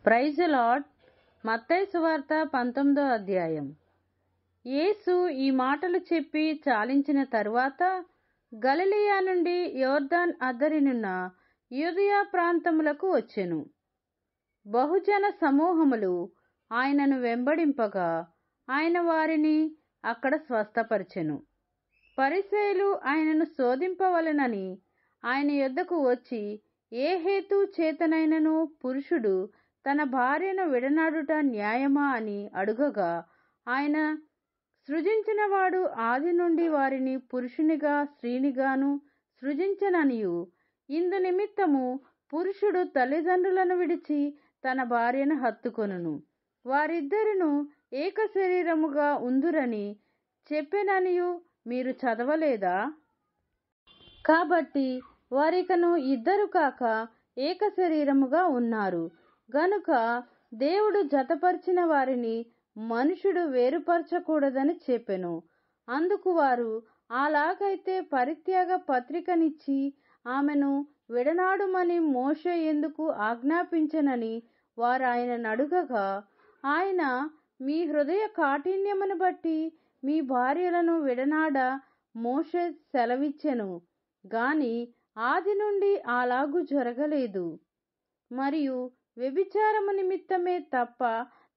Praise the lord. మత్తయి సువార్త 19వ అధ్యాయం. యేసు ఈ మాటలు చెప్పి చాలించిన తరువాత గలిలయ నుండి యోర్దాను అద్దరినున్న యూదయ ప్రాంతములకు వచ్చెను. బహుజన సమూహములు ఆయనను వెంబడింపగా ఆయన వారిని అక్కడ స్వస్థపరచెను. పరిసయ్యులు ఆయనను శోధింపవలెనని ఆయన యొద్దకు వచ్చి, ఏ హేతు చేతనైనను పురుషుడు తన భార్యను విడనాడుట న్యాయమా అని అడుగగా, ఆయన సృజించినవాడు ఆది నుండి వారిని పురుషునిగా స్త్రీనిగాను సృజించెననియు, ఇందు నిమిత్తము పురుషుడు తల్లిదండ్రులను విడిచి తన భార్యను హత్తుకొనును, వారిద్దరును ఏక శరీరముగా ఉందురని చెప్పెననియు మీరు చదవలేదా? కాబట్టి వారికను ఇద్దరు కాక ఏక శరీరముగా ఉన్నారు గనుక దేవుడు జతపరిచిన వారిని మనుషుడు వేరుపరచకూడదని చెప్పెను. అందుకు వారు, అలాగైతే పరిత్యాగ పత్రికనిచ్చి ఆమెను విడనాడుమని మోషే ఎందుకు ఆజ్ఞాపించెనని వారు ఆయనను అడుగగా, ఆయన, మీ హృదయ కాఠిన్యమును బట్టి మీ భార్యలను విడనాడ మోషే సెలవిచ్చెను గాని ఆది నుండి అలాగు జరగలేదు. మరియు వ్యభిచారము నిమిత్తమే తప్ప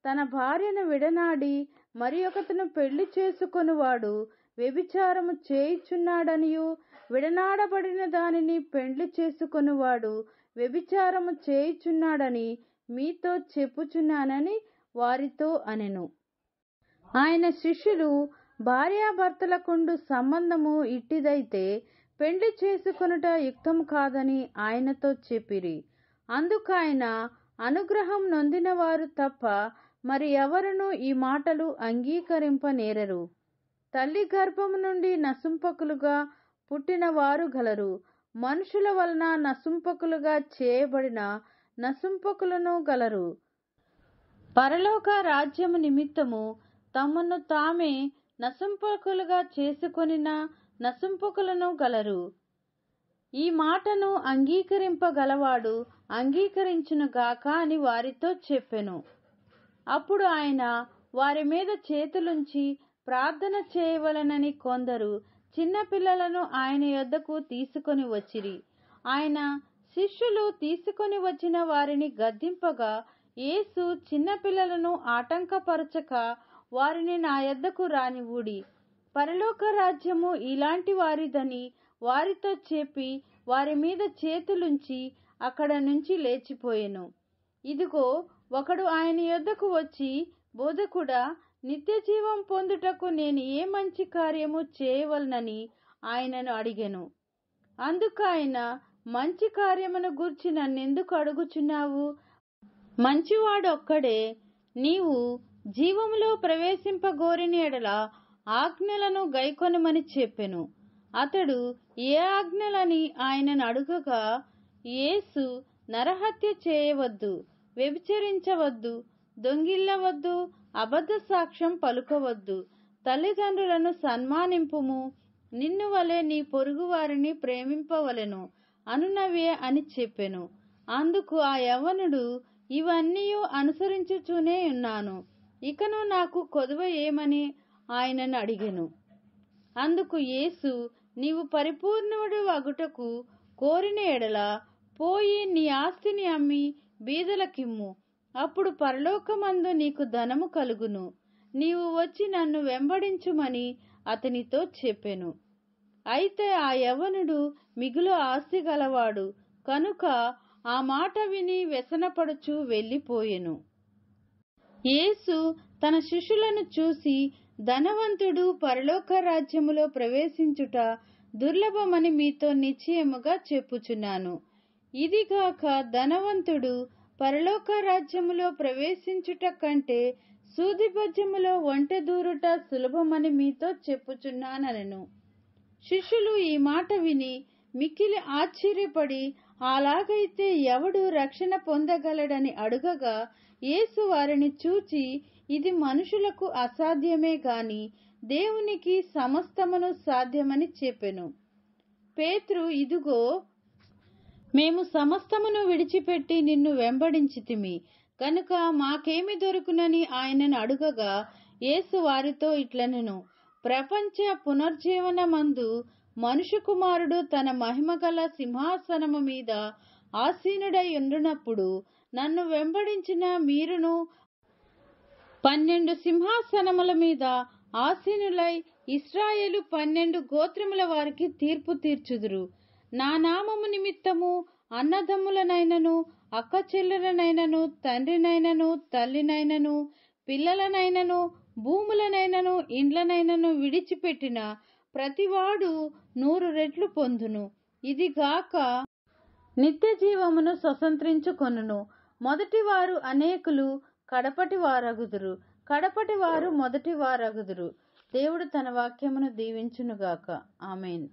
తన భార్యను విడనాడి మరి ఒకతను పెళ్లి చేసుకొనువాడు వ్యభిచారము చేయుచున్నాడనియు, విడనాడబడిన దానిని పెళ్లి చేసుకొనువాడు వ్యభిచారము చేయుచున్నాడని మీతో చెప్పుచున్నానని వారితో అనెను. ఆయన శిష్యులు, భార్యాభర్తలకుండు సంబంధము ఇట్టిదైతే పెండ్లి చేసుకొనుట యుక్తము కాదని ఆయనతో చెప్పిరి. అందుకాయన, అనుగ్రహం నొందిన వారు తప్ప మరి ఎవరునూ ఈ మాటలు అంగీకరింపనేరరు. తల్లి గర్భము నుండి నసుంపకులుగా పుట్టిన వారు గలరు, మనుషుల వలన నసుంపకులుగా చేయబడిన నసుంపకులను గలరు. పరలోక రాజ్యము నిమిత్తము తమను తామే నసుంపకులుగా చేసుకొనిన నసుంపకులను గలరు. ఈ మాటను అంగీకరింపగలవాడు అంగీకరించునుగాక అని వారితో చెప్పెను. అప్పుడు ఆయన వారి మీద చేతులుంచి ప్రార్థన చేయవలెనని కొందరు చిన్నపిల్లలను ఆయన యొద్దకు తీసుకొని వచ్చిరి. ఆయన శిష్యులు తీసుకొని వచ్చిన వారిని గద్దింపగా, యేసు, చిన్నపిల్లలను ఆటంకపరచక వారిని నా యొద్దకు రానివ్వుడి, పరలోక రాజ్యము ఇలాంటి వారిదని వారితో చెప్పి వారి మీద చేతులుంచి అక్కడ నుంచి లేచిపోయెను. ఇదిగో, ఒకడు ఆయన యొద్దకు వచ్చి, బోధకుడా, నిత్యజీవం పొందుటకు నేను ఏ మంచి కార్యము చేయవలనని ఆయనను అడిగెను. అందుకాయన, మంచి కార్యమును గూర్చి నన్నెందుకు అడుగుచున్నావు? మంచివాడొక్కడే. నీవు జీవములో ప్రవేశింపగోరిన ఎడల ఆజ్ఞలను గైకొనమని చెప్పెను. అతడు, ఏ ఆజ్ఞలని ఆయనను అడుగగా, యేసు, నరహత్య చేయవద్దు, వ్యభిచరించవద్దు, దొంగిల్లవద్దు, అబద్ధ సాక్ష్యం పలుకవద్దు, తల్లిదండ్రులను సన్మానింపుము, నిన్ను వలె నీ పొరుగు వారిని ప్రేమింపవలెను అనునవే అని చెప్పెను. అందుకు ఆ యవ్వనుడు, ఇవన్నీయు అనుసరించుచూనే ఉన్నాను, ఇకను నాకు కొదువ ఏమని ఆయనను అడిగెను. అందుకు యేసు, నీవు పరిపూర్ణుడు అగుటకు కోరిన ఎడల పోయి నీ ఆస్తిని అమ్మి బీదలకిమ్ము, అప్పుడు పరలోకమందు నీకు ధనము కలుగును. నీవు వచ్చి నన్ను వెంబడించుమని అతనితో చెప్పెను. అయితే ఆ యవ్వనుడు మిగులు ఆస్తి గలవాడు కనుక ఆ మాట విని వ్యసనపడుచు వెళ్ళిపోయెను. యేసు తన శిష్యులను చూసి, ధనవంతుడు పరలోక రాజ్యములో ప్రవేశించుట దుర్లభమని మీతో నిశ్చయముగా చెప్పుచున్నాను. ఇదిగాక ధనవంతుడు పరలోక రాజ్యములో ప్రవేశించుట కంటే సూదిబెజ్జములో ఒంటె దూరుట సులభమని మీతో చెప్పుచున్నానెను. శిష్యులు ఈ మాట విని మిక్కిలి ఆశ్చర్యపడి, అలాగైతే ఎవడు రక్షణ పొందగలడని అడుగగా, యేసు వారిని చూచి, ఇది మనుషులకు అసాధ్యమే గాని దేవునికి సమస్తమును సాధ్యమని చెప్పెను. పేతురు, ఇదిగో, మేము సమస్తమును విడిచిపెట్టి నిన్ను వెంబడించితిమి కనుక మాకేమి దొరుకునని ఆయనను అడుగగా, యేసు వారితో ఇట్లనెను, ప్రపంచ పునర్జీవనమందు మనుష్య కుమారుడు తన మహిమగల సింహాసనము మీద ఆసీనుడై ఉండునప్పుడు నన్ను వెంబడించిన మీరును 12 సింహాసనముల మీద ఆసీనులై ఇశ్రాయేలు 12 గోత్రముల వారికి తీర్పు తీర్చుదురు. నా నామము నిమిత్తము అన్నదమ్ములనైనను, అక్కచెల్లెలనైనను, తండ్రినైనను, తల్లినైనను, పిల్లలనైనను, భూములనైనను, ఇండ్లనైనను విడిచిపెట్టిన ప్రతివాడు 100 రెట్లు పొందును. ఇదిగాక నిత్య జీవమును స్వతంత్రించుకొనును. మొదటివారు అనేకులు కడపటి వారగుదురు, కడపటి వారు మొదటి వారగుదురు. దేవుడు తన వాక్యమును దీవించునుగాక. ఆమేన్.